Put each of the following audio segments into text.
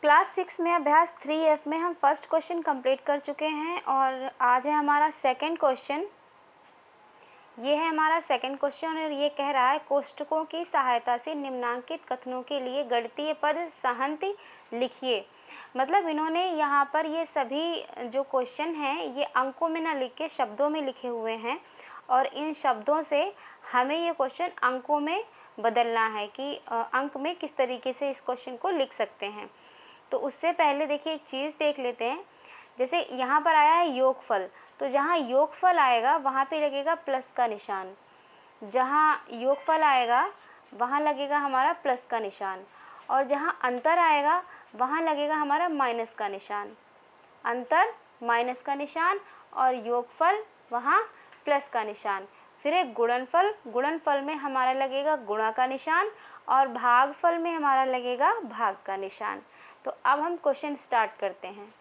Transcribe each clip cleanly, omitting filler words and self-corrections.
Class 6 में अभ्यास 3F में हम फर्स्ट क्वेश्चन कंप्लीट कर चुके हैं और आज है हमारा सेकंड क्वेश्चन। ये है हमारा सेकंड क्वेश्चन और ये कह रहा है कोष्ठकों की सहायता से निम्नांकित कथनों के लिए गणितीय पद सहांति लिखिए। मतलब इन्होंने यहाँ पर ये सभी जो क्वेश्चन हैं ये अंकों में न लिख के शब्दों में लिखे हुए हैं और इन शब्दों से हमें ये क्वेश्चन अंकों में बदलना है कि अंक में किस तरीके से इस क्वेश्चन को लिख सकते हैं। तो उससे पहले देखिए एक चीज़ देख लेते हैं। जैसे यहाँ पर आया है योगफल, तो जहाँ योगफल आएगा वहाँ पे लगेगा प्लस का निशान। जहाँ योगफल आएगा वहाँ लगेगा हमारा प्लस का निशान और जहाँ अंतर आएगा वहाँ लगेगा हमारा माइनस का निशान। अंतर माइनस का निशान और योगफल वहाँ प्लस का निशान। फिर एक गुणनफल, गुणनफल में हमारा लगेगा गुणा का निशान और भागफल में हमारा लगेगा भाग का निशान। तो अब हम क्वेश्चन स्टार्ट करते हैं।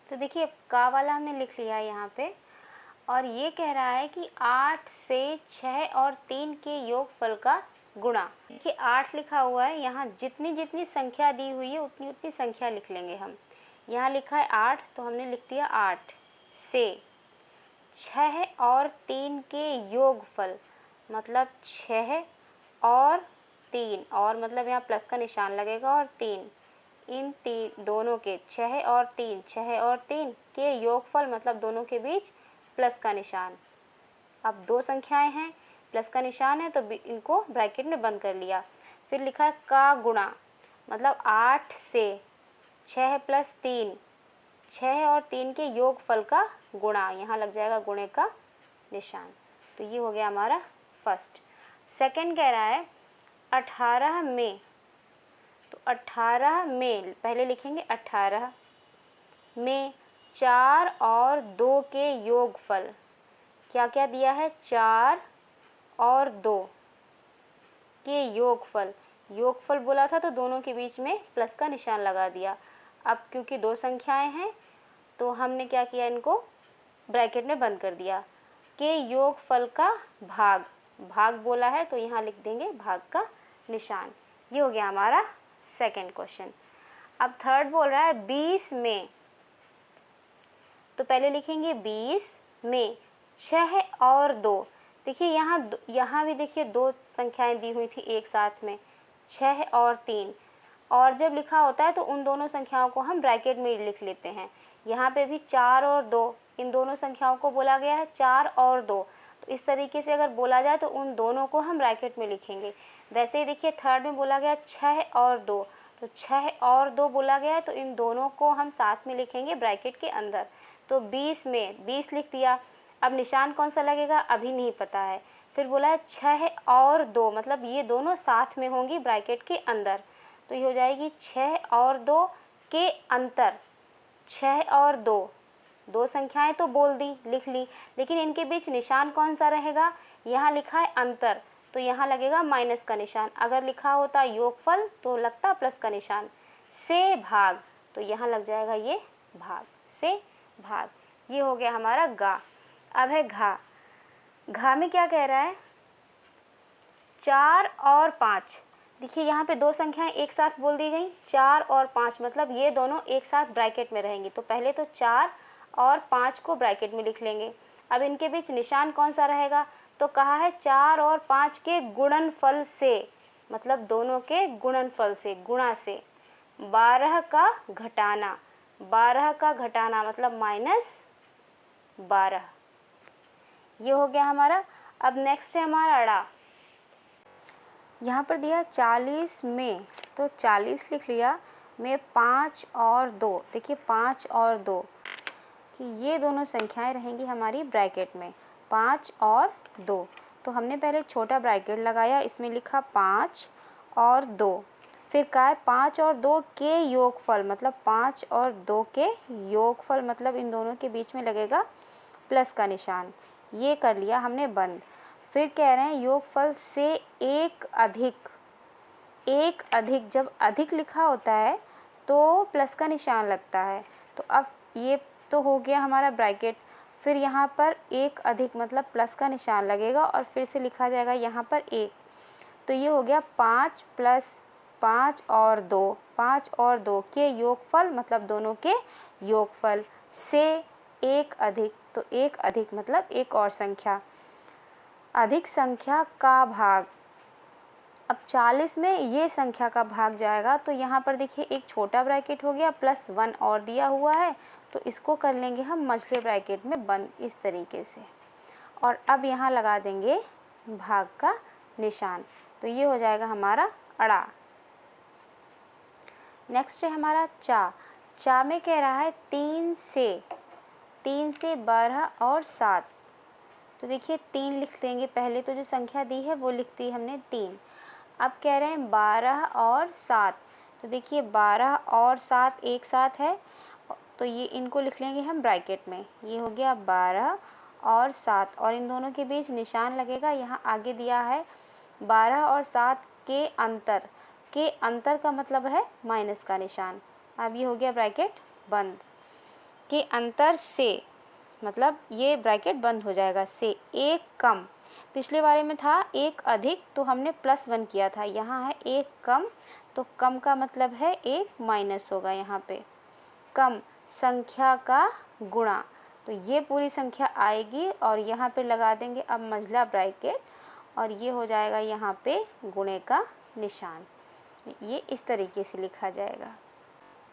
तो देखिए का वाला हमने लिख लिया है यहाँ पे और ये कह रहा है कि 8 से 6 और 3 के योगफल का गुणा। देखिए 8 लिखा हुआ है, यहाँ जितनी जितनी संख्या दी हुई है उतनी उतनी संख्या लिख लेंगे हम। यहाँ लिखा है 8 तो हमने लिख दिया 8 से 6 और 3 के योगफल, मतलब 6 और 3 और मतलब यहाँ प्लस का निशान लगेगा और 3, इन दोनों के 6 और 3, 6 और 3 के योगफल मतलब दोनों के बीच प्लस का निशान। अब दो संख्याएं हैं, प्लस का निशान है तो इनको ब्रैकेट में बंद कर लिया। फिर लिखा है का गुणा, मतलब 8 से 6 प्लस 3, 6 और 3 के योगफल का गुणा, यहाँ लग जाएगा गुणे का निशान। तो ये हो गया हमारा फर्स्ट। सेकंड कह रहा है 18 में, तो 18 में पहले लिखेंगे 18 में 4 और 2 के योगफल। क्या क्या दिया है? 4 और 2 के योगफल। योगफल बोला था तो दोनों के बीच में प्लस का निशान लगा दिया। अब क्योंकि दो संख्याएं हैं तो हमने क्या किया, इनको ब्रैकेट में बंद कर दिया। के योगफल का भाग, भाग बोला है तो यहाँ लिख देंगे भाग का निशान। ये हो गया हमारा सेकंड क्वेश्चन। अब थर्ड बोल रहा है 20 में, तो पहले लिखेंगे 20 में 6 और 2। देखिए यहाँ भी देखिए दो संख्याएं दी हुई थी एक साथ में, 6 और 3, और जब लिखा होता है तो उन दोनों संख्याओं को हम ब्रैकेट में लिख लेते हैं। यहाँ पे भी 4 और 2, इन दोनों संख्याओं को बोला गया है 4 और 2, तो इस तरीके से अगर बोला जाए तो उन दोनों को हम ब्रैकेट में लिखेंगे। वैसे ही देखिए थर्ड में बोला गया 6 और 2, तो 6 और 2 बोला गया है तो इन दोनों को हम साथ में लिखेंगे ब्रैकेट के अंदर। तो 20 में 20 लिख दिया। अब निशान कौन सा लगेगा अभी नहीं पता है। फिर बोला है 6 और 2, मतलब ये दोनों साथ में होंगी ब्रैकेट के अंदर, तो ये हो जाएगी 6 और 2 के अंतर। 6 और 2, दो संख्याएं तो बोल दी, लिख ली, लेकिन इनके बीच निशान कौन सा रहेगा? यहाँ लिखा है अंतर तो यहाँ लगेगा माइनस का निशान। अगर लिखा होता योगफल तो लगता प्लस का निशान। से भाग, तो यहाँ लग जाएगा ये भाग, से भाग। ये हो गया हमारा गा। अब है घा। घा में क्या कह रहा है? 4 और 5। देखिए यहाँ पे दो संख्याएं एक साथ बोल दी गई, 4 और 5, मतलब ये दोनों एक साथ ब्रैकेट में रहेंगी। तो पहले तो 4 और 5 को ब्रैकेट में लिख लेंगे। अब इनके बीच निशान कौन सा रहेगा? तो कहा है 4 और 5 के गुणनफल से, मतलब दोनों के गुणनफल से, गुणा से 12 का घटाना, 12 का घटाना मतलब -12। ये हो गया हमारा। अब नेक्स्ट है हमारा अड़ा। यहाँ पर दिया 40 में, तो 40 लिख लिया, में 5 और 2। देखिए 5 और 2 कि ये दोनों संख्याएं रहेंगी हमारी ब्रैकेट में, 5 और 2। तो हमने पहले छोटा ब्रैकेट लगाया, इसमें लिखा 5 और 2। फिर कहा 5 और 2 के योगफल, मतलब 5 और 2 के योगफल, मतलब इन दोनों के बीच में लगेगा प्लस का निशान। ये कर लिया हमने बंद। फिर कह रहे हैं योगफल से एक अधिक, एक अधिक, जब अधिक लिखा होता है तो प्लस का निशान लगता है। तो अब ये तो हो गया हमारा ब्रैकेट। फिर यहाँ पर एक अधिक मतलब प्लस का निशान लगेगा और फिर से लिखा जाएगा यहाँ पर एक। तो ये हो गया 5 + 5 और 2, 5 और 2 के योगफल मतलब दोनों के योगफल से एक अधिक, तो एक अधिक मतलब एक और संख्या, अधिक संख्या का भाग। अब 40 में ये संख्या का भाग जाएगा तो यहाँ पर देखिए एक छोटा ब्रैकेट हो गया प्लस 1 और दिया हुआ है, तो इसको कर लेंगे हम मझले ब्रैकेट में बंद इस तरीके से, और अब यहाँ लगा देंगे भाग का निशान, तो ये हो जाएगा हमारा अड़ा। नेक्स्ट है हमारा चा में कह रहा है 3 से 12 और 7, तो देखिए 3 लिख लेंगे, पहले तो जो संख्या दी है वो लिख दी हमने 3। अब कह रहे हैं 12 और 7, तो देखिए 12 और 7 एक साथ है, तो ये इनको लिख लेंगे हम ब्रैकेट में, ये हो गया 12 और 7, और इन दोनों के बीच निशान लगेगा। यहाँ आगे दिया है 12 और 7 के अंतर का मतलब है माइनस का निशान। अब ये हो गया ब्रैकेट बंद, के अंतर से मतलब ये ब्रैकेट बंद हो जाएगा, से एक कम, पिछले वाले में था एक अधिक तो हमने +1 किया था, यहाँ है एक कम, तो कम का मतलब है एक माइनस होगा यहाँ पे, कम संख्या का गुणा, तो ये पूरी संख्या आएगी और यहाँ पे लगा देंगे अब मझला ब्रैकेट, और ये हो जाएगा यहाँ पे गुणे का निशान, ये इस तरीके से लिखा जाएगा।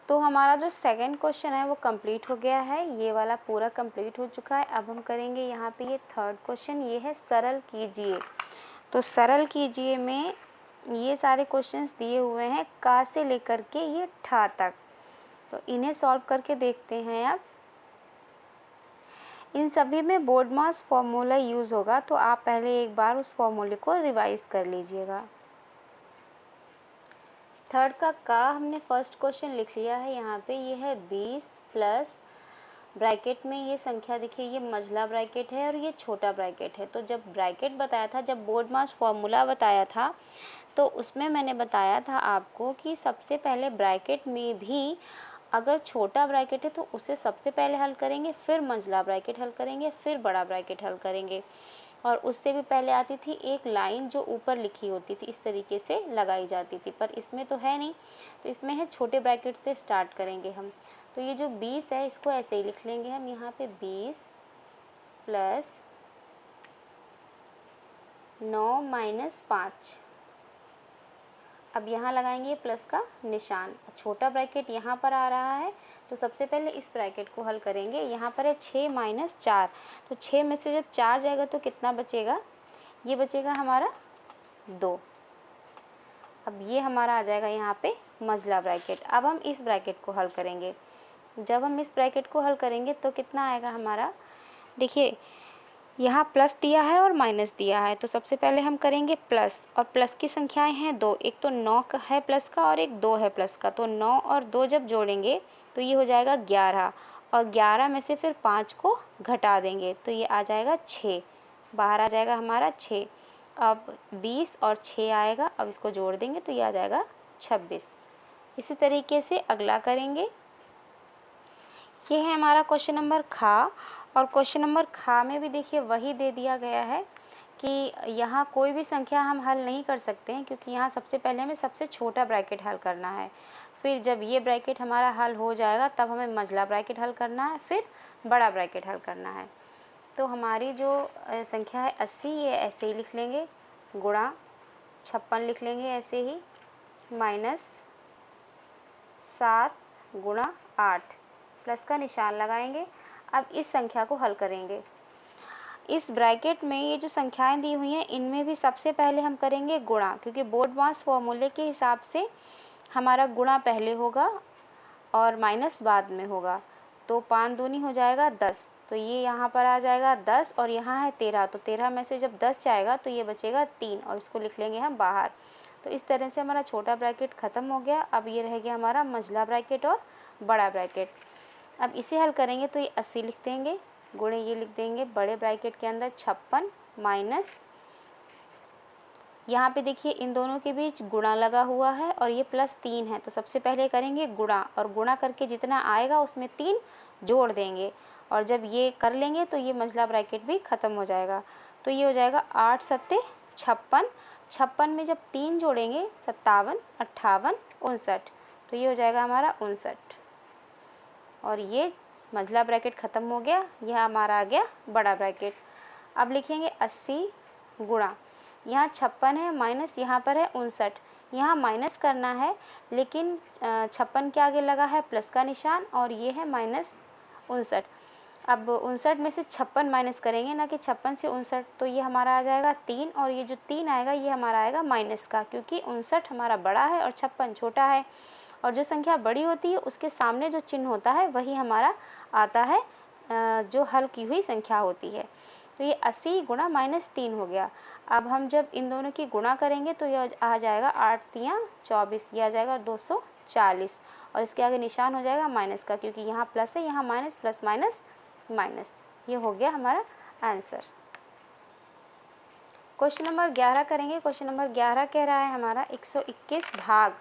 तो हमारा जो सेकंड क्वेश्चन है वो कंप्लीट हो गया है, ये वाला पूरा कंप्लीट हो चुका है। अब हम करेंगे यहाँ पे ये थर्ड क्वेश्चन, ये है सरल कीजिए। तो सरल कीजिए में ये सारे क्वेश्चंस दिए हुए हैं का से लेकर के ये ठा तक, तो इन्हें सॉल्व करके देखते हैं। अब इन सभी में बोर्डमास फॉर्मूला यूज़ होगा, तो आप पहले एक बार उस फॉर्मूले को रिवाइज कर लीजिएगा। थर्ड का हमने फर्स्ट क्वेश्चन लिख लिया है, यहाँ पे ये है 20 प्लस ब्रैकेट में ये संख्या देखिए, ये मझला ब्रैकेट है और ये छोटा ब्रैकेट है। तो जब ब्रैकेट बताया था, जब बोर्डमास फॉर्मूला बताया था, तो उसमें मैंने बताया था आपको कि सबसे पहले ब्रैकेट में भी अगर छोटा ब्रैकेट है तो उसे सबसे पहले हल करेंगे, फिर मंझला ब्रैकेट हल करेंगे, फिर बड़ा ब्रैकेट हल करेंगे। और उससे भी पहले आती थी एक लाइन जो ऊपर लिखी होती थी, इस तरीके से लगाई जाती थी, पर इसमें तो है नहीं, तो इसमें है छोटे ब्रैकेट से स्टार्ट करेंगे हम। तो ये जो 20 है इसको ऐसे ही लिख लेंगे हम, यहाँ पे 20 प्लस 9 माइनस 5, अब यहाँ लगाएंगे प्लस का निशान, छोटा ब्रैकेट यहाँ पर आ रहा है, तो सबसे पहले इस ब्रैकेट को हल करेंगे। यहाँ पर है 6 माइनस 4, तो 6 में से जब 4 जाएगा तो कितना बचेगा, ये बचेगा हमारा 2। अब ये हमारा आ जाएगा यहाँ पे मझला ब्रैकेट। अब हम इस ब्रैकेट को हल करेंगे, जब हम इस ब्रैकेट को हल करेंगे तो कितना आएगा हमारा, देखिए यहाँ प्लस दिया है और माइनस दिया है, तो सबसे पहले हम करेंगे प्लस, और प्लस की संख्याएं हैं 2, एक तो 9 का है प्लस का और एक 2 है प्लस का, तो 9 और 2 जब जोड़ेंगे तो ये हो जाएगा 11, और 11 में से फिर 5 को घटा देंगे तो ये आ जाएगा 6, बाहर आ जाएगा हमारा 6। अब 20 और 6 आएगा, अब इसको जोड़ देंगे तो ये आ जाएगा 26। इसी तरीके से अगला करेंगे। ये है हमारा क्वेश्चन नंबर खा, और क्वेश्चन नंबर खा में भी देखिए वही दे दिया गया है कि यहाँ कोई भी संख्या हम हल नहीं कर सकते हैं, क्योंकि यहाँ सबसे पहले हमें सबसे छोटा ब्रैकेट हल करना है, फिर जब ये ब्रैकेट हमारा हल हो जाएगा तब हमें मझला ब्रैकेट हल करना है, फिर बड़ा ब्रैकेट हल करना है। तो हमारी जो संख्या है 80, ये ऐसे ही लिख लेंगे, गुणा 56 लिख लेंगे ऐसे ही, माइनस 7 गुणा 8, प्लस का निशान लगाएंगे। अब इस संख्या को हल करेंगे। इस ब्रैकेट में ये जो संख्याएं दी हुई हैं इनमें भी सबसे पहले हम करेंगे गुणा, क्योंकि बोर्डमास फॉर्मूले के हिसाब से हमारा गुणा पहले होगा और माइनस बाद में होगा, तो 5 दूनी हो जाएगा 10, तो ये यहाँ पर आ जाएगा 10, और यहाँ है 13, तो 13 में से जब 10 जाएगा तो ये बचेगा 3, और इसको लिख लेंगे हम बाहर। तो इस तरह से हमारा छोटा ब्रैकेट ख़त्म हो गया। अब ये रह गया हमारा मझला ब्रैकेट और बड़ा ब्रैकेट। अब इसे हल करेंगे तो ये 80 लिख देंगे, गुणे ये लिख देंगे बड़े ब्रैकेट के अंदर 56 माइनस, यहाँ पे देखिए इन दोनों के बीच गुणा लगा हुआ है और ये +3 है, तो सबसे पहले करेंगे गुणा, और गुणा करके जितना आएगा उसमें 3 जोड़ देंगे, और जब ये कर लेंगे तो ये मझला ब्रैकेट भी ख़त्म हो जाएगा। तो ये हो जाएगा 8 सत्ते 56, 56 में जब 3 जोड़ेंगे 57, 58, 59, तो ये हो जाएगा हमारा 59 और ये मंझला ब्रैकेट ख़त्म हो गया। यह हमारा आ गया बड़ा ब्रैकेट। अब लिखेंगे 80 गुणा, यहाँ 56 है माइनस यहाँ पर है 59, यहाँ माइनस करना है लेकिन 56 के आगे लगा है प्लस का निशान और ये है माइनस 59। अब 59 में से 56 माइनस करेंगे ना कि 56 से 59, तो ये हमारा आ जाएगा 3 और ये जो 3 आएगा ये हमारा आएगा माइनस का, क्योंकि 59 हमारा बड़ा है और 56 छोटा है और जो संख्या बड़ी होती है उसके सामने जो चिन्ह होता है वही हमारा आता है जो हल की हुई संख्या होती है। तो ये 80 गुणा माइनस 3 हो गया। अब हम जब इन दोनों की गुणा करेंगे तो ये आ जाएगा 8 तियाँ 24, ये आ जाएगा 240 और इसके आगे निशान हो जाएगा माइनस का, क्योंकि यहाँ प्लस है यहाँ माइनस, प्लस माइनस माइनस। ये हो गया हमारा आंसर। क्वेश्चन नंबर 11 करेंगे। क्वेश्चन नंबर 11 कह रहा है हमारा 121 भाग,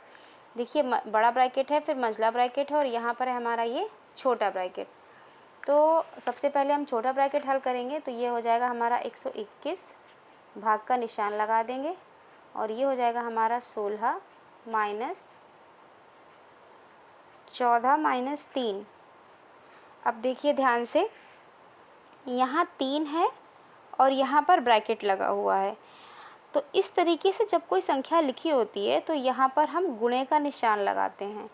देखिए बड़ा ब्रैकेट है फिर मंझला ब्रैकेट है और यहाँ पर है हमारा ये छोटा ब्रैकेट। तो सबसे पहले हम छोटा ब्रैकेट हल करेंगे तो ये हो जाएगा हमारा 121 भाग का निशान लगा देंगे और ये हो जाएगा हमारा 16 माइनस 14 माइनस 3। अब देखिए ध्यान से, यहाँ 3 है और यहाँ पर ब्रैकेट लगा हुआ है। तो इस तरीके से जब कोई संख्या लिखी होती है तो यहाँ पर हम गुणे का निशान लगाते हैं।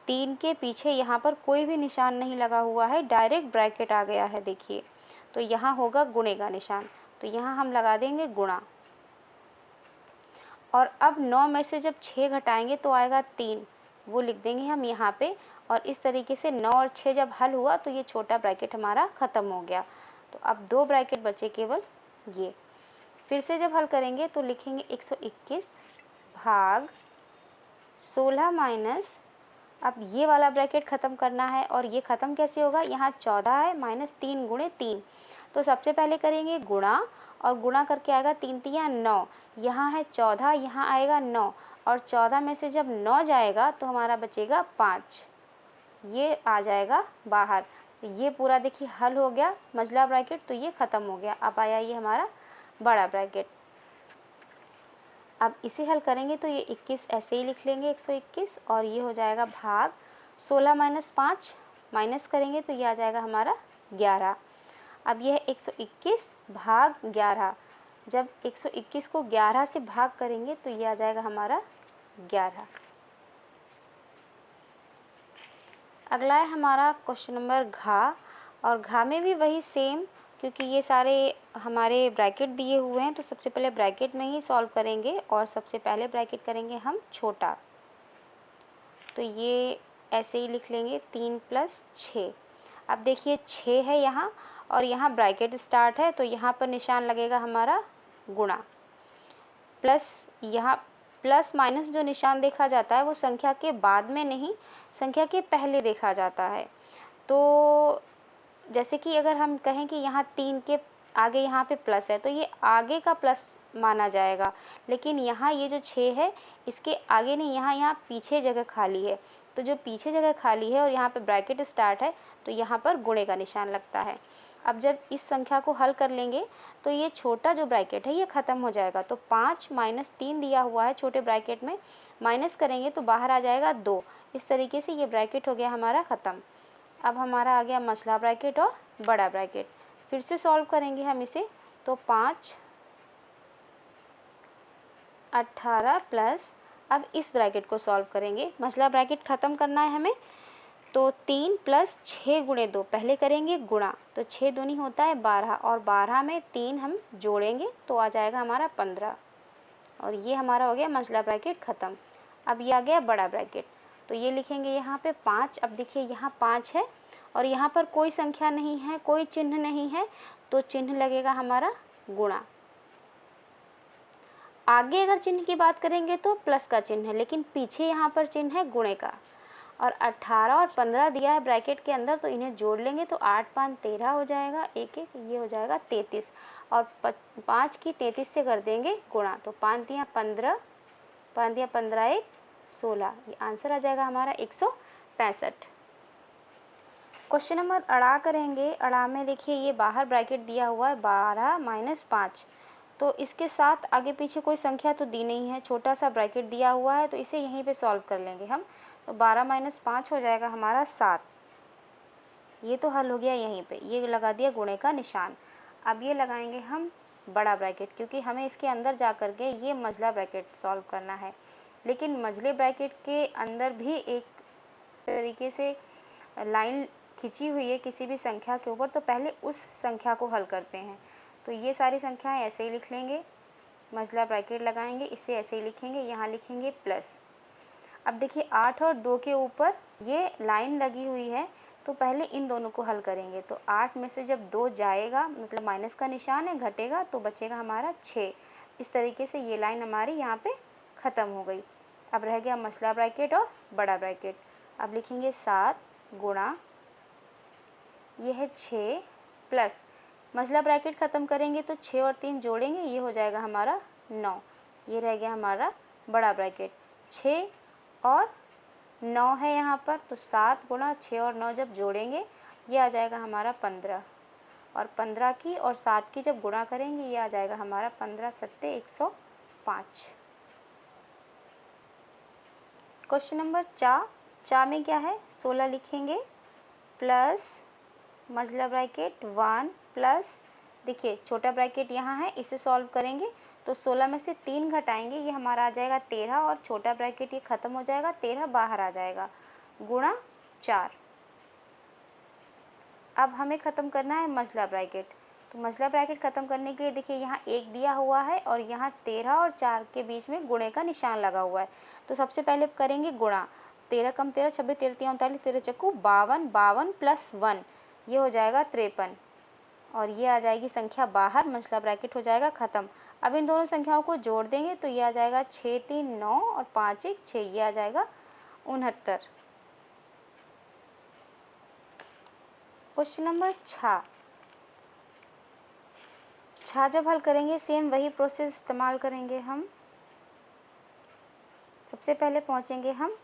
3 के पीछे यहाँ पर कोई भी निशान नहीं लगा हुआ है, डायरेक्ट ब्रैकेट आ गया है देखिए, तो यहाँ होगा गुणे का निशान, तो यहाँ हम लगा देंगे गुणा। और अब 9 में से जब 6 घटाएंगे तो आएगा 3, वो लिख देंगे हम यहाँ पे। और इस तरीके से 9 और 6 जब हल हुआ तो ये छोटा ब्रैकेट हमारा ख़त्म हो गया। तो अब 2 ब्रैकेट बचे केवल ये। फिर से जब हल करेंगे तो लिखेंगे 121 भाग 16 माइनस, अब ये वाला ब्रैकेट ख़त्म करना है और ये ख़त्म कैसे होगा, यहाँ 14 है माइनस 3 गुणे 3। तो सबसे पहले करेंगे गुणा और गुणा करके आएगा 3 तियाँ 9, यहाँ है 14, यहाँ आएगा 9 और 14 में से जब 9 जाएगा तो हमारा बचेगा 5, ये आ जाएगा बाहर। तो ये पूरा देखिए हल हो गया मंझला ब्रैकेट, तो ये ख़त्म हो गया। अब आया ये हमारा बड़ा ब्रैकेट। अब इसे हल करेंगे तो ये 21 ऐसे ही लिख लेंगे 121 और ये हो जाएगा भाग 16 माइनस 5, माइनस करेंगे तो ये आ जाएगा हमारा 11। अब यह 121 भाग 11, जब 121 को 11 से भाग करेंगे तो ये आ जाएगा हमारा 11। अगला है हमारा क्वेश्चन नंबर घा, और घा में भी वही सेम, क्योंकि ये सारे हमारे ब्रैकेट दिए हुए हैं तो सबसे पहले ब्रैकेट में ही सॉल्व करेंगे और सबसे पहले ब्रैकेट करेंगे हम छोटा। तो ये ऐसे ही लिख लेंगे 3 + 6। अब देखिए 6 है यहाँ और यहाँ ब्रैकेट स्टार्ट है तो यहाँ पर निशान लगेगा हमारा गुणा, प्लस यहाँ प्लस माइनस जो निशान देखा जाता है वो संख्या के बाद में नहीं, संख्या के पहले देखा जाता है। तो जैसे कि अगर हम कहें कि यहाँ 3 के आगे यहाँ पे प्लस है तो ये आगे का प्लस माना जाएगा, लेकिन यहाँ ये जो 6 है इसके आगे नहीं, यहाँ पीछे जगह खाली है। तो जो पीछे जगह खाली है और यहाँ पे ब्रैकेट स्टार्ट है तो यहाँ पर गुणे का निशान लगता है। अब जब इस संख्या को हल कर लेंगे तो ये छोटा जो ब्रैकेट है ये ख़त्म हो जाएगा। तो 5 माइनस 3 दिया हुआ है छोटे ब्रैकेट में, माइनस करेंगे तो बाहर आ जाएगा 2। इस तरीके से ये ब्रैकेट हो गया हमारा ख़त्म। अब हमारा आ गया मंझला ब्रैकेट और बड़ा ब्रैकेट। फिर से सॉल्व करेंगे हम इसे, तो 5 18 प्लस, अब इस ब्रैकेट को सॉल्व करेंगे, मंझला ब्रैकेट ख़त्म करना है हमें। तो 3 + 6 गुणे 2, पहले करेंगे गुणा, तो 6 दूनी होता है 12 और 12 में 3 हम जोड़ेंगे तो आ जाएगा हमारा 15 और ये हमारा हो गया मंझला ब्रैकेट ख़त्म। अब ये आ गया बड़ा ब्रैकेट, तो ये लिखेंगे यहाँ पे 5। अब देखिए यहाँ 5 है और यहाँ पर कोई संख्या नहीं है, कोई चिन्ह नहीं है, तो चिन्ह लगेगा हमारा गुणा। आगे अगर चिन्ह की बात करेंगे तो प्लस का चिन्ह है, लेकिन पीछे यहाँ पर चिन्ह है गुणे का। और 18 और 15 दिया है ब्रैकेट के अंदर, तो इन्हें जोड़ लेंगे तो 8 × 5 = 13 हो जाएगा, 1 1 ये हो जाएगा 33 और 5 की 33 से कर देंगे गुणा, तो 5 × 15, 5 × 15 = 16, ये आंसर आ जाएगा हमारा 165। क्वेश्चन नंबर अड़ा करेंगे। अड़ा में देखिए ये बाहर ब्रैकेट दिया हुआ है 12 - 5, तो इसके साथ आगे पीछे कोई संख्या तो दी नहीं है, छोटा सा ब्रैकेट दिया हुआ है तो इसे यहीं पे सॉल्व कर लेंगे हम। तो 12 माइनस 5 हो जाएगा हमारा 7। ये तो हल हो गया यहीं पे, ये लगा दिया गुणे का निशान। अब ये लगाएंगे हम बड़ा ब्रैकेट, क्योंकि हमें इसके अंदर जा कर के ये मझला ब्रैकेट सॉल्व करना है। लेकिन मझले ब्रैकेट के अंदर भी एक तरीके से लाइन खिंची हुई है किसी भी संख्या के ऊपर, तो पहले उस संख्या को हल करते हैं। तो ये सारी संख्याएं ऐसे ही लिख लेंगे, मझला ब्रैकेट लगाएंगे, इसे ऐसे ही लिखेंगे, यहाँ लिखेंगे प्लस। अब देखिए 8 और 2 के ऊपर ये लाइन लगी हुई है, तो पहले इन दोनों को हल करेंगे। तो 8 में से जब 2 जाएगा, मतलब माइनस का निशान है, घटेगा, तो बचेगा हमारा 6। इस तरीके से ये लाइन हमारी यहाँ पे ख़त्म हो गई। अब रह गया मझला ब्रैकेट और बड़ा ब्रैकेट। अब लिखेंगे 7 गुणा, ये है 6 प्लस, मझला ब्रैकेट ख़त्म करेंगे तो 6 और 3 जोड़ेंगे, ये हो जाएगा हमारा 9। ये रह गया हमारा बड़ा ब्रैकेट। 6 और 9 है यहाँ पर, तो 7 गुणा 6 और 9 जब जोड़ेंगे ये आ जाएगा हमारा 15, और 15 की और 7 की जब गुणा करेंगे ये आ जाएगा हमारा 15 सत्ते 105। क्वेश्चन नंबर 4 में क्या है, 16 लिखेंगे प्लस मझला ब्रैकेट 1 प्लस, देखिए छोटा ब्रैकेट यहाँ है, इसे सॉल्व करेंगे तो 16 में से 3 घटाएंगे, ये हमारा आ जाएगा 13, और छोटा ब्रैकेट ये ख़त्म हो जाएगा, 13 बाहर आ जाएगा, गुणा 4। अब हमें ख़त्म करना है मझला ब्रैकेट। तो मझला ब्रैकेट ख़त्म करने के लिए देखिए यहाँ 1 दिया हुआ है और यहाँ 13 और 4 के बीच में गुणे का निशान लगा हुआ है। तो सबसे पहले करेंगे गुणा, 13 कम 13 26, 13 3 39, 13 चक्कू 52, 52 प्लस 1 ये हो जाएगा 53, और ये आ जाएगी संख्या बाहर, मझला ब्रैकेट हो जाएगा ख़त्म। अब इन दोनों संख्याओं को जोड़ देंगे तो ये आ जाएगा 6 3 9 और 5 1 6, ये आ जाएगा 69। क्वेश्चन नंबर 6 जब हल करेंगे सेम वही प्रोसेस इस्तेमाल करेंगे हम। सबसे पहले पहुंचेंगे हम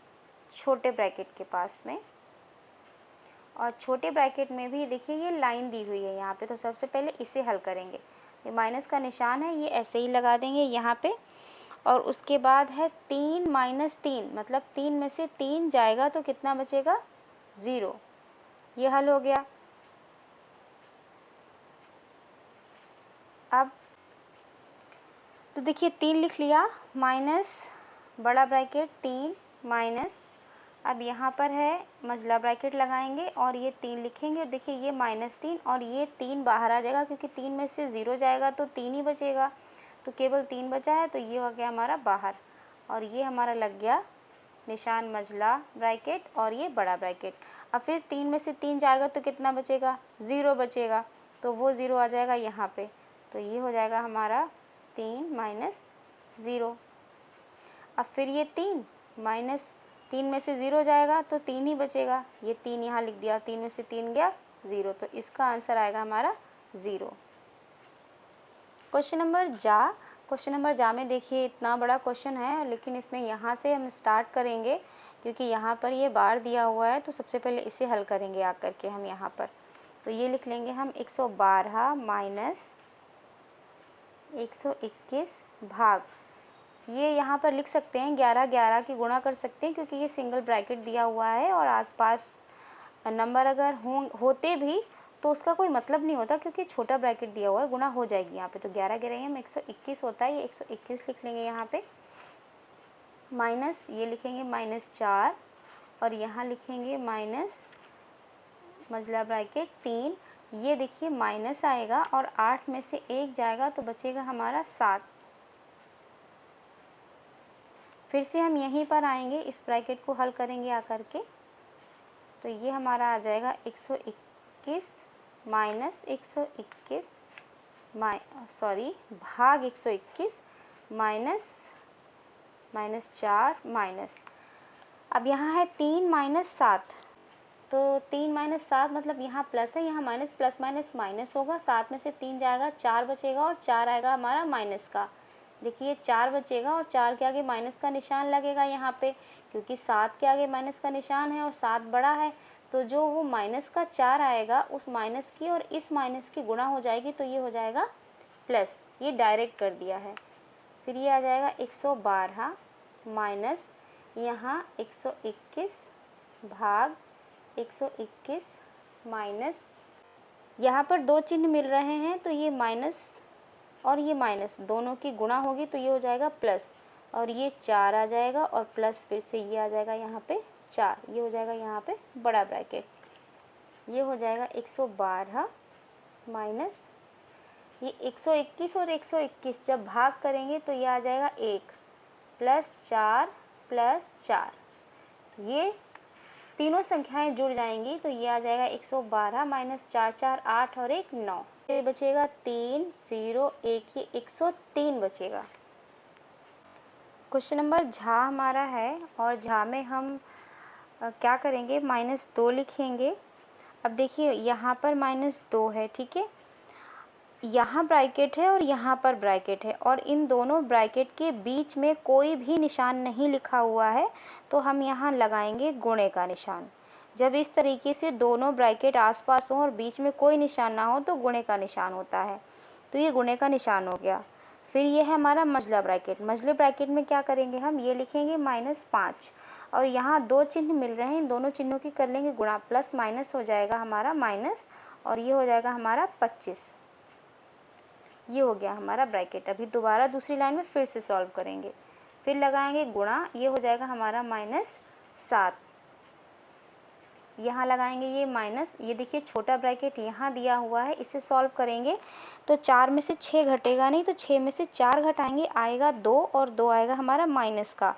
छोटे ब्रैकेट के पास में, और छोटे ब्रैकेट में भी देखिए ये लाइन दी हुई है यहाँ पे, तो सबसे पहले इसे हल करेंगे। ये माइनस का निशान है, ये ऐसे ही लगा देंगे यहाँ पे, और उसके बाद है 3 माइनस 3, मतलब 3 में से 3 जाएगा तो कितना बचेगा, 0। ये हल हो गया। अब तो देखिए 3 लिख लिया, माइनस बड़ा ब्रैकेट 3 माइनस, अब यहाँ पर है मझला ब्रैकेट लगाएंगे और ये 3 लिखेंगे, देखिए ये -3 और ये 3 बाहर आ जाएगा, क्योंकि 3 में से 0 जाएगा तो 3 ही बचेगा, तो केवल 3 बचा है, तो ये हो गया हमारा बाहर, और ये हमारा लग गया निशान मझला ब्रैकेट और ये बड़ा ब्रैकेट। अब फिर 3 में से 3 जाएगा तो कितना बचेगा, 0 बचेगा, तो वो 0 आ जाएगा यहाँ पे, तो ये हो जाएगा हमारा 3 माइनस 0। अब फिर ये 3 माइनस 3 में से 0 जाएगा तो 3 ही बचेगा, ये 3 यहाँ लिख दिया, 3 में से 3 गया 0, तो इसका आंसर आएगा हमारा 0। क्वेश्चन नंबर जा में देखिए इतना बड़ा क्वेश्चन है, लेकिन इसमें यहाँ से हम स्टार्ट करेंगे, क्योंकि यहाँ पर ये बार दिया हुआ है, तो सबसे पहले इसे हल करेंगे आकर के हम यहाँ पर। तो ये लिख लेंगे हम 112 माइनस 121 भाग, ये यहाँ पर लिख सकते हैं 11 11 की गुणा कर सकते हैं, क्योंकि ये सिंगल ब्रैकेट दिया हुआ है, और आसपास नंबर अगर होते भी तो उसका कोई मतलब नहीं होता, क्योंकि छोटा ब्रैकेट दिया हुआ है, गुणा हो जाएगी यहाँ पे। तो 11 11 हम 121 होता है, ये 121 लिख लेंगे यहाँ पे, माइनस ये लिखेंगे -4, और यहाँ लिखेंगे माइनस मझला ब्रैकेट 3, ये देखिए माइनस आएगा और 8 में से 1 जाएगा तो बचेगा हमारा 7। फिर से हम यहीं पर आएंगे, इस ब्रैकेट को हल करेंगे आकर के, तो ये हमारा आ जाएगा 121 माइनस 121 भाग 121 माइनस 4 माइनस, अब यहाँ है 3 माइनस 7, तो 3 माइनस 7 मतलब यहाँ प्लस है, यहाँ माइनस प्लस माइनस माइनस होगा, 7 में से 3 जाएगा 4 बचेगा, और 4 आएगा हमारा माइनस का, देखिए 4 बचेगा और 4 के आगे माइनस का निशान लगेगा यहाँ पे, क्योंकि 7 के आगे माइनस का निशान है और 7 बड़ा है, तो जो वो माइनस का 4 आएगा उस माइनस की और इस माइनस की गुणा हो जाएगी, तो ये हो जाएगा प्लस, ये डायरेक्ट कर दिया है। फिर ये आ जाएगा 112 माइनस यहाँ 121 भाग 121 माइनस, यहाँ पर दो चिन्ह मिल रहे हैं तो ये माइनस और ये माइनस दोनों की गुणा होगी तो ये हो जाएगा प्लस, और ये 4 आ जाएगा और प्लस फिर से ये आ जाएगा यहाँ पे 4, ये हो जाएगा यहाँ पे बड़ा ब्रैकेट। ये हो जाएगा 112 माइनस ये 121 और 121 जब भाग करेंगे तो ये आ जाएगा 1 प्लस 4 प्लस 4, ये तीनों संख्याएं जुड़ जाएंगी तो ये आ जाएगा 112 माइनस 4 4 8 और 1 9, ये बचेगा 3 0 1, ये 103 बचेगा। क्वेश्चन नंबर झा हमारा है और झा में हम क्या करेंगे, -2 लिखेंगे। अब देखिए यहाँ पर -2 है, ठीक है, यहाँ ब्रैकेट है और यहाँ पर ब्रैकेट है और इन दोनों ब्रैकेट के बीच में कोई भी निशान नहीं लिखा हुआ है तो हम यहाँ लगाएंगे गुणे का निशान। जब इस तरीके से दोनों ब्रैकेट आसपास हों और बीच में कोई निशान ना हो तो गुणे का निशान होता है, तो ये गुणे का निशान हो गया। फिर ये है हमारा मझला ब्रैकेट। मझले ब्रैकेट में क्या करेंगे, हम ये लिखेंगे -5 और यहाँ दो चिन्ह मिल रहे हैं, इन दोनों चिन्हों की कर लेंगे गुणा, प्लस माइनस हो जाएगा हमारा माइनस और ये हो जाएगा हमारा 25। ये हो गया हमारा ब्रैकेट। अभी दोबारा दूसरी लाइन में फिर से सॉल्व करेंगे, फिर लगाएंगे गुणा, ये हो जाएगा हमारा -7, यहाँ लगाएंगे ये माइनस, ये देखिए छोटा ब्रैकेट यहाँ दिया हुआ है, इसे सॉल्व करेंगे तो 4 में से 6 घटेगा नहीं तो 6 में से 4 घटाएंगे आएगा 2 और 2 आएगा हमारा माइनस का,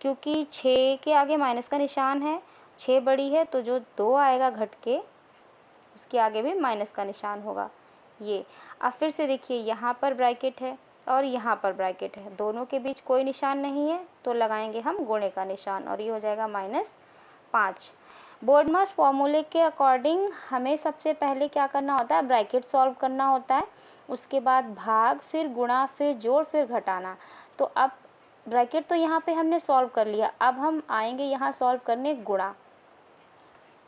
क्योंकि 6 के आगे माइनस का निशान है, 6 बड़ी है तो जो 2 आएगा घट के उसके आगे भी माइनस का निशान होगा। ये अब फिर से देखिए यहाँ पर ब्रैकेट है और यहाँ पर ब्रैकेट है, दोनों के बीच कोई निशान नहीं है तो लगाएंगे हम गुणे का निशान और ये हो जाएगा -5। बोर्डमास फॉर्मूले के अकॉर्डिंग हमें सबसे पहले क्या करना होता है, ब्रैकेट सॉल्व करना होता है, उसके बाद भाग, फिर गुणा, फिर जोड़, फिर घटाना। तो अब ब्रैकेट तो यहाँ पे हमने सॉल्व कर लिया, अब हम आएंगे यहाँ सॉल्व करने गुणा,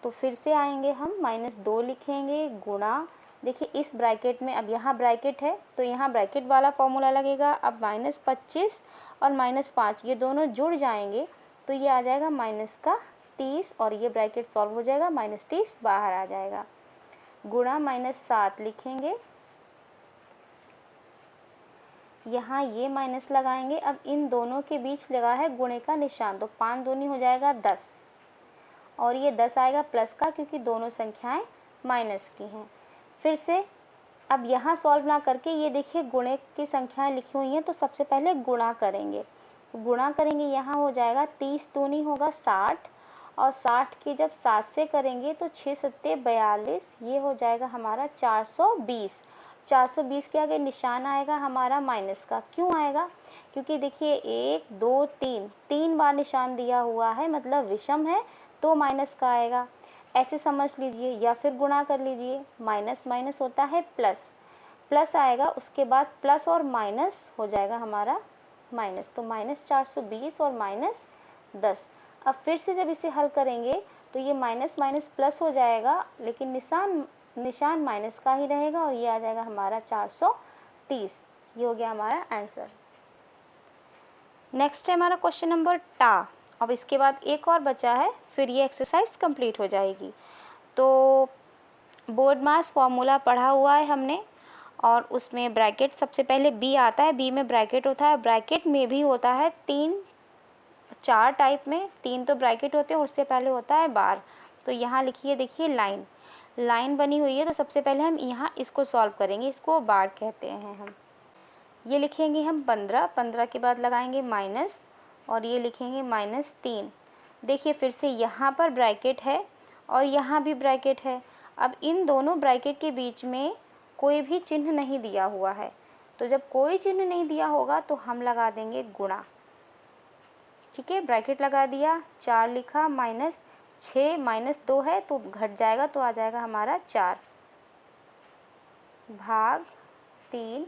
तो फिर से आएंगे हम -2 लिखेंगे गुणा, देखिए इस ब्रैकेट में अब यहाँ ब्रैकेट है तो यहाँ ब्रैकेट वाला फॉर्मूला लगेगा। अब -25 और -5 ये दोनों जुड़ जाएंगे तो ये आ जाएगा -30 और ये ब्रैकेट सॉल्व हो जाएगा, -30 बाहर आ जाएगा, गुणा -7 लिखेंगे, यहाँ ये माइनस लगाएंगे। अब इन दोनों के बीच लगा है गुणे का निशान तो 5 दूनी हो जाएगा 10 और ये 10 आएगा प्लस का, क्योंकि दोनों संख्याएं माइनस की हैं। फिर से अब यहाँ सॉल्व ना करके ये देखिए गुणे की संख्याएं लिखी हुई हैं तो सबसे पहले गुणा करेंगे, गुणा करेंगे, यहाँ हो जाएगा 30 दूनी होगा 60 और 60 की जब 7 से करेंगे तो 6 सत्ते 42, ये हो जाएगा हमारा 420। 420 के आगे निशान आएगा हमारा माइनस का, क्यों आएगा, क्योंकि देखिए 1 2 3 3 बार निशान दिया हुआ है, मतलब विषम है तो माइनस का आएगा, ऐसे समझ लीजिए। या फिर गुणा कर लीजिए, माइनस माइनस होता है प्लस, प्लस आएगा, उसके बाद प्लस और माइनस हो जाएगा हमारा माइनस, तो -420 और -10। अब फिर से जब इसे हल करेंगे तो ये माइनस माइनस प्लस हो जाएगा, लेकिन निशान माइनस का ही रहेगा और ये आ जाएगा हमारा 430। ये हो गया हमारा आंसर। नेक्स्ट है हमारा क्वेश्चन नंबर टा। अब इसके बाद एक और बचा है, फिर ये एक्सरसाइज कंप्लीट हो जाएगी। तो बोर्ड मास फॉर्मूला पढ़ा हुआ है हमने और उसमें ब्रैकेट सबसे पहले बी आता है, बी में ब्रैकेट होता है, ब्रैकेट में भी होता है 4 टाइप में, 3 तो ब्रैकेट होते हैं, उससे पहले होता है बार। तो यहाँ लिखिए, देखिए लाइन बनी हुई है तो सबसे पहले हम यहाँ इसको सॉल्व करेंगे, इसको बार कहते हैं हम। ये लिखेंगे हम 15 के बाद लगाएंगे माइनस और ये लिखेंगे -3। देखिए फिर से यहाँ पर ब्रैकेट है और यहाँ भी ब्रैकेट है। अब इन दोनों ब्रैकेट के बीच में कोई भी चिन्ह नहीं दिया हुआ है, तो जब कोई चिन्ह नहीं दिया होगा तो हम लगा देंगे गुणा, ठीक है, ब्रैकेट लगा दिया, 4 लिखा, -6 -2 है तो घट जाएगा तो आ जाएगा हमारा 4 भाग 3,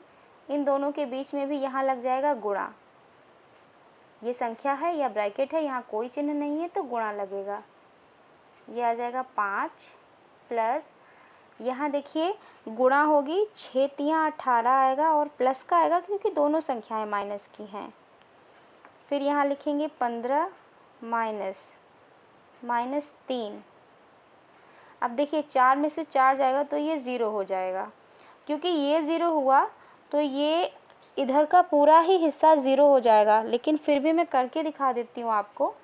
इन दोनों के बीच में भी यहाँ लग जाएगा गुणा, ये संख्या है या ब्रैकेट है, यहाँ कोई चिन्ह नहीं है तो गुणा लगेगा, ये आ जाएगा 5 प्लस, यहाँ देखिए गुणा होगी 6 तियाँ 18 आएगा और प्लस का आएगा क्योंकि दोनों संख्याएं माइनस की हैं। फिर यहाँ लिखेंगे 15 -3। अब देखिए 4 में से 4 जाएगा तो ये 0 हो जाएगा। क्योंकि ये 0 हुआ तो ये इधर का पूरा ही हिस्सा 0 हो जाएगा, लेकिन फिर भी मैं करके दिखा देती हूँ आपको।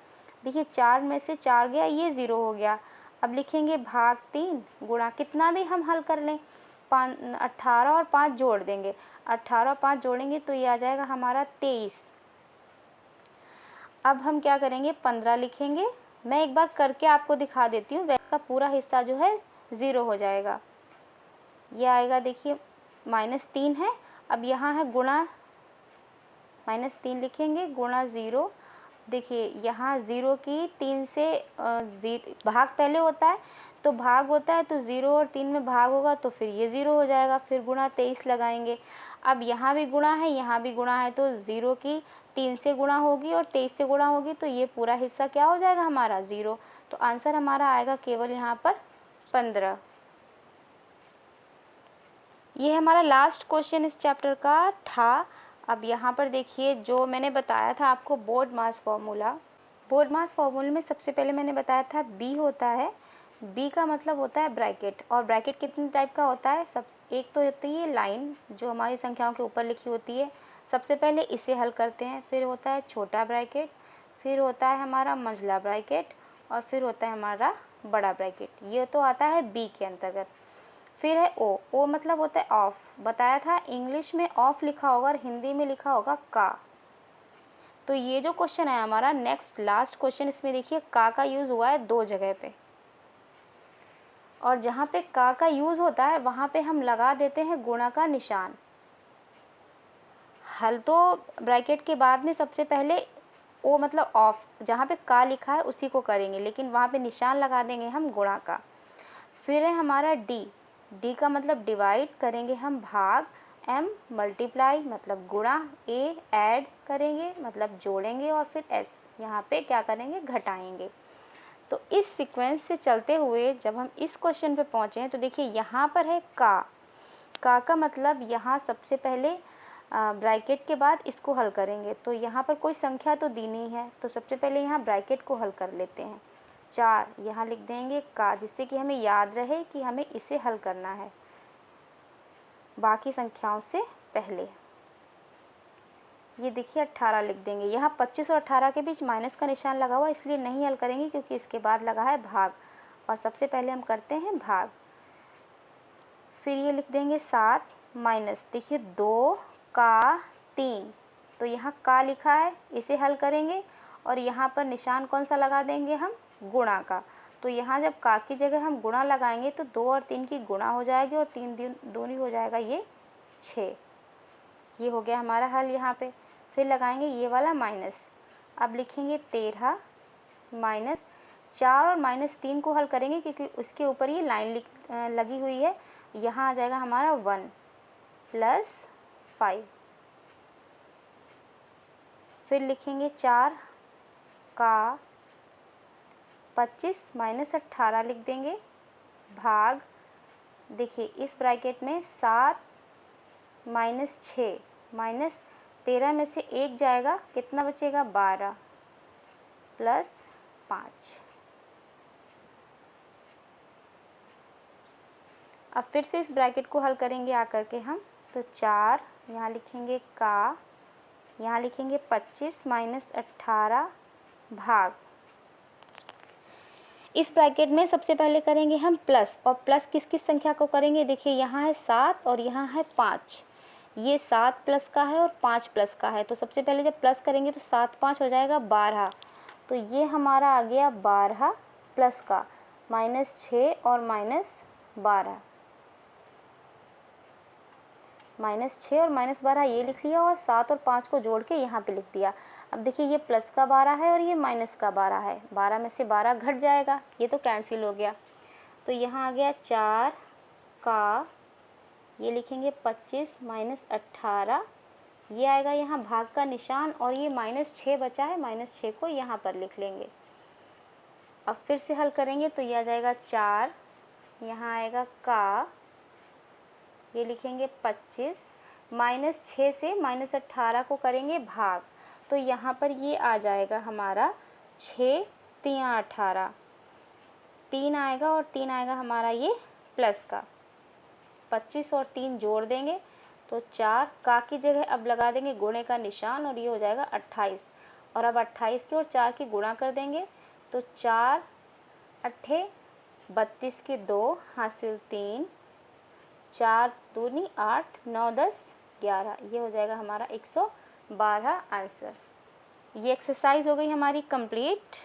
देखिए 4 में से 4 गया, ये 0 हो गया। अब लिखेंगे भाग 3 गुणा, कितना भी हम हल कर लें, 18 और 5 जोड़ देंगे, 18 और 5 जोड़ेंगे तो ये आ जाएगा हमारा 23। अब हम क्या करेंगे, 15 लिखेंगे। मैं एक बार करके आपको दिखा देती हूँ, वैसे का पूरा हिस्सा जो है 0 हो जाएगा। ये आएगा, देखिए -3 है। अब यहाँ है गुणा, -3 लिखेंगे गुणा 0। देखिए यहाँ 0 की 3 से भाग पहले होता है, तो भाग होता है तो 0 और 3 में भाग होगा तो फिर ये 0 हो जाएगा, फिर गुणा 23 लगाएंगे। अब यहाँ भी गुणा है, यहाँ भी गुणा है, तो 0 की 3 से गुणा होगी और 23 से गुणा होगी तो ये पूरा हिस्सा क्या हो जाएगा हमारा 0। तो आंसर हमारा आएगा केवल यहाँ पर 15। ये हमारा लास्ट क्वेश्चन इस चैप्टर का था। अब यहाँ पर देखिए जो मैंने बताया था आपको बोर्ड मास फार्मूला, बोर्ड मास फार्मूले में सबसे पहले मैंने बताया था बी होता है, बी का मतलब होता है ब्रैकेट। और ब्रैकेट कितने टाइप का होता है, सब एक तो होती है लाइन जो हमारी संख्याओं के ऊपर लिखी होती है, सबसे पहले इसे हल करते हैं, फिर होता है छोटा ब्रैकेट, फिर होता है हमारा मंझला ब्रैकेट, और फिर होता है हमारा बड़ा ब्रैकेट। ये तो आता है बी के अंतर्गत। फिर है ओ, ओ मतलब होता है ऑफ, बताया था इंग्लिश में ऑफ लिखा होगा और हिंदी में लिखा होगा का। तो ये जो क्वेश्चन है हमारा नेक्स्ट लास्ट क्वेश्चन, इसमें देखिए का यूज़ हुआ है 2 जगह पे, और जहाँ पे का यूज़ होता है वहाँ पे हम लगा देते हैं गुणा का निशान। हल तो ब्रैकेट के बाद में सबसे पहले ओ मतलब ऑफ, जहाँ पे का लिखा है उसी को करेंगे, लेकिन वहाँ पे निशान लगा देंगे हम गुणा का। फिर है हमारा डी, डी का मतलब डिवाइड करेंगे हम भाग, एम मल्टीप्लाई मतलब गुणा, ए ऐड करेंगे मतलब जोड़ेंगे, और फिर एस यहाँ पे क्या करेंगे घटाएंगे। तो इस सीक्वेंस से चलते हुए जब हम इस क्वेश्चन पे पहुँचे हैं तो देखिए यहाँ पर है का मतलब यहाँ सबसे पहले ब्रैकेट के बाद इसको हल करेंगे, तो यहाँ पर कोई संख्या तो दी नहीं है, तो सबसे पहले यहाँ ब्रैकेट को हल कर लेते हैं। 4 यहाँ लिख देंगे का, जिससे कि हमें याद रहे कि हमें इसे हल करना है बाकी संख्याओं से पहले। ये देखिए 18 लिख देंगे, यहाँ 25 और 18 के बीच माइनस का निशान लगा हुआ, इसलिए नहीं हल करेंगे क्योंकि इसके बाद लगा है भाग, और सबसे पहले हम करते हैं भाग। फिर ये लिख देंगे 7 माइनस, देखिए 2 का 3, तो यहाँ का लिखा है इसे हल करेंगे, और यहाँ पर निशान कौन सा लगा देंगे हम, गुणा का। तो यहाँ जब का की जगह हम गुणा लगाएंगे तो 2 और 3 की गुणा हो जाएगी, और 3 दूनी हो जाएगा ये 6। ये हो गया हमारा हल यहाँ पे। फिर लगाएंगे ये वाला माइनस, अब लिखेंगे 13 माइनस 4 और -3 को हल करेंगे क्योंकि उसके ऊपर ये लाइन लगी हुई है। यहाँ आ जाएगा हमारा 1 + 5। फिर लिखेंगे 4 का 25 - 18 लिख देंगे भाग, देखिए इस ब्रैकेट में 7 - 6 -13 में से 1 जाएगा, कितना बचेगा 12 + 5। अब फिर से इस ब्रैकेट को हल करेंगे आकर के हम, तो 4 यहाँ लिखेंगे का, यहाँ लिखेंगे 25 - 18 भाग, इस ब्रैकेट में सबसे पहले करेंगे हम प्लस, और प्लस किस किस संख्या को करेंगे, देखिए यहाँ है 7 और यहाँ है 5, ये 7 प्लस का है और 5 प्लस का है, तो सबसे पहले जब प्लस करेंगे तो 7 5 हो जाएगा 12, तो ये हमारा आ गया 12 प्लस का -6 और -12, -6 और -12 ये लिख लिया, और 7 और 5 को जोड़ के यहाँ पे लिख दिया। अब देखिए ये प्लस का 12 है और ये माइनस का 12 है, 12 में से 12 घट जाएगा, ये तो कैंसिल हो गया। तो यहाँ आ गया 4 का, ये लिखेंगे 25 - 18, ये आएगा यहाँ भाग का निशान, और ये -6 बचा है, -6 को यहाँ पर लिख लेंगे। अब फिर से हल करेंगे तो ये आ जाएगा 4, यहाँ आएगा का, ये लिखेंगे 25, -6 से -18 को करेंगे भाग, तो यहाँ पर ये आ जाएगा हमारा 6 3 18, 3 आएगा और 3 आएगा हमारा ये प्लस का। 25 और 3 जोड़ देंगे तो 4, का की जगह अब लगा देंगे गुणे का निशान और ये हो जाएगा 28। और अब 28 की और 4 की गुणा कर देंगे तो 4 अट्ठे 32 के 2 हासिल 3, 4 दूनी 8, 9 10 11, ये हो जाएगा हमारा 112 आंसर। ये एक्सरसाइज हो गई हमारी कंप्लीट।